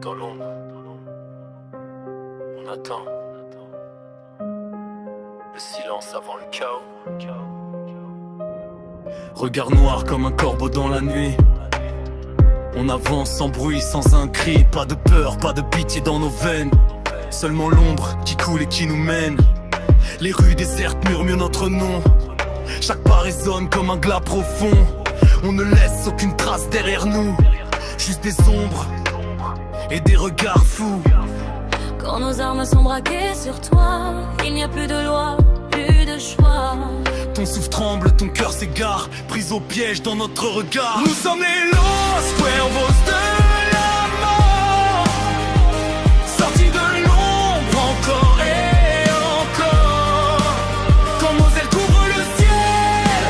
Dans l'ombre, on attend. Le silence avant le chaos. Regard noir comme un corbeau dans la nuit. On avance sans bruit, sans un cri. Pas de peur, pas de pitié dans nos veines. Seulement l'ombre qui coule et qui nous mène. Les rues désertes murmurent notre nom. Chaque pas résonne comme un glas profond. On ne laisse aucune trace derrière nous. Juste des ombres et des regards fous. Quand nos armes sont braquées sur toi, il n'y a plus de loi, plus de choix. Ton souffle tremble, ton cœur s'égare, pris au piège dans notre regard. Nous sommes les Los Cuervos de la mort, sortis de l'ombre encore et encore. Quand nos ailes couvrent le ciel,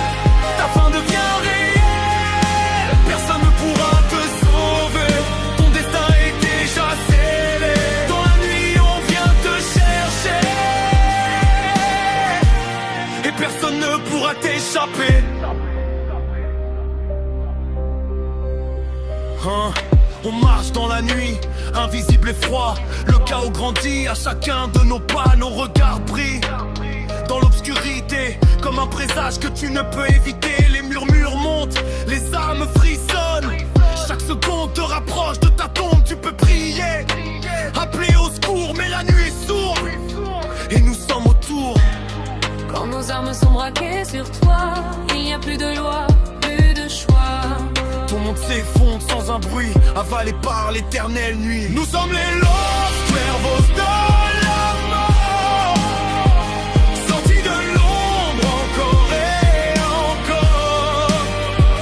ta fin devient réelle. Personne ne pourra te sauver, ton destin est déjà scellé. Dans la nuit on vient te chercher, et personne ne pourra t'échapper. On marche dans la nuit, invisible et froid. Le chaos grandit à chacun de nos pas. Nos regards brillent dans l'obscurité, comme un présage que tu ne peux éviter. Les murmures montent, les âmes frissonnent. Chaque seconde te rapproche de ta tombe. Tu peux prier, appeler au secours, mais la nuit est sourde et nous sommes autour. Quand nos armes sont braquées sur toi, il n'y a plus de loi, plus de choix. Ton monde s'effondre sans un bruit, avalé par l'éternelle nuit. Nous sommes les Los Cuervos de la mort, sortis de l'ombre encore et encore.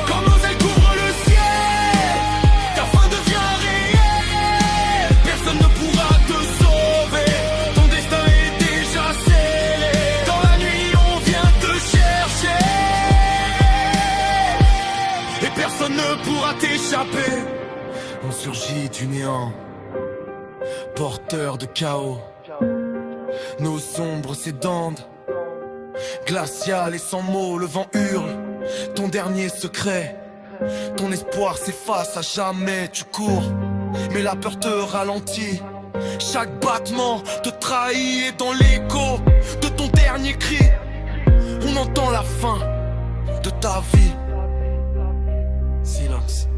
Quand nos ailes couvrent le ciel, ta fin devient réelle. Personne ne pourra te sauver, ton destin est déjà scellé. Dans la nuit on vient te chercher, et personne ne pourra t'échapper. On surgit du néant, porteur de chaos. Nos ombres s'étendent, glaciales et sans mots. Le vent hurle, ton dernier secret. Ton espoir s'efface à jamais. Tu cours, mais la peur te ralentit. Chaque battement te trahit, et dans l'écho de ton dernier cri, on entend la fin de ta vie. Silence,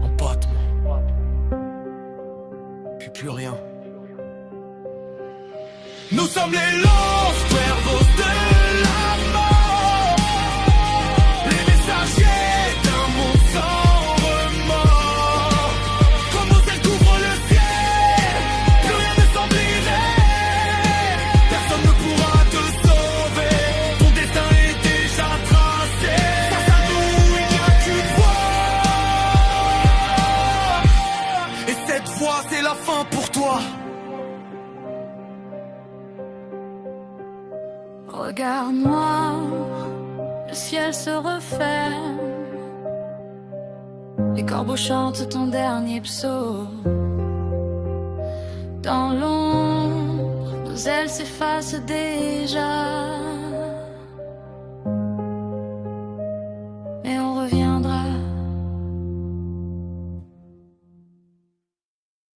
empattement, puis plus rien. Nous sommes les Los Cuervos de la mort, les messagers d'un monde sans remords. Quand nos ailes couvrent le ciel, plus rien ne semble irréel. Personne ne pourra te sauver, ton destin est déjà tracé. Face à nous, il n'y a qu'une voie, et cette voie c'est la fin pour toi. Regard noir, le ciel se referme. Les corbeaux chantent ton dernier psaume. Dans l'ombre, nos ailes s'effacent déjà.